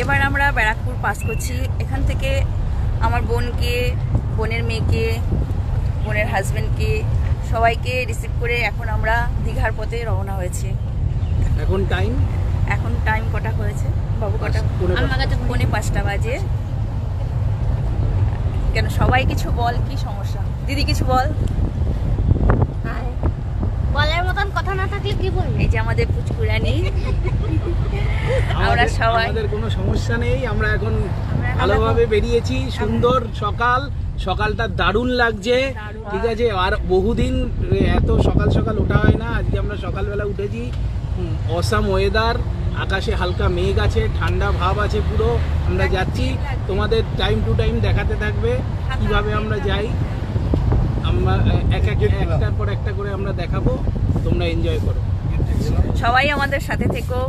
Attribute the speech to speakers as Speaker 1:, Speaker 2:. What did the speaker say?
Speaker 1: এবার আমরা ব্যারাকপুর পাস করছি। এখান থেকে আমার বোনকে, বোনের মেয়েকে, বোনের হাজবেন্ডকে সবাইকে রিসিভ করে এখন আমরা দীঘার পথে রওনা হয়েছি। এখন টাইম কটা হয়েছে বাবু? কটা? 5:45 বাজে। কেন সবাই কিছু বল, কি সমস্যা? দিদি কিছু বল।
Speaker 2: বলার মতন কথা না থাকলে কি বলবো?
Speaker 1: এই যে আমাদের পুচকুরানি, আমরা সবাই,
Speaker 3: আমাদের কোনো সমস্যা নেই। আমরা এখন ভালোভাবে বেরিয়েছি। সুন্দর সকালটা দারুণ লাগছে। ঠিক আছে, আর বহুদিন এত সকাল সকাল ওঠা হয় না। আজকে আমরা সকালবেলা উঠেছি। অসাম ওয়েদার, আকাশে হালকা মেঘ আছে, ঠান্ডা ভাব আছে পুরো। আমরা যাচ্ছি, তোমাদের টাইম টু টাইম দেখাতে থাকবে কিভাবে আমরা যাই। আমরা একটার পর একটা করে আমরা দেখাবো, তোমরা এনজয় করো।
Speaker 1: সবাই আমাদের সাথে থেকো।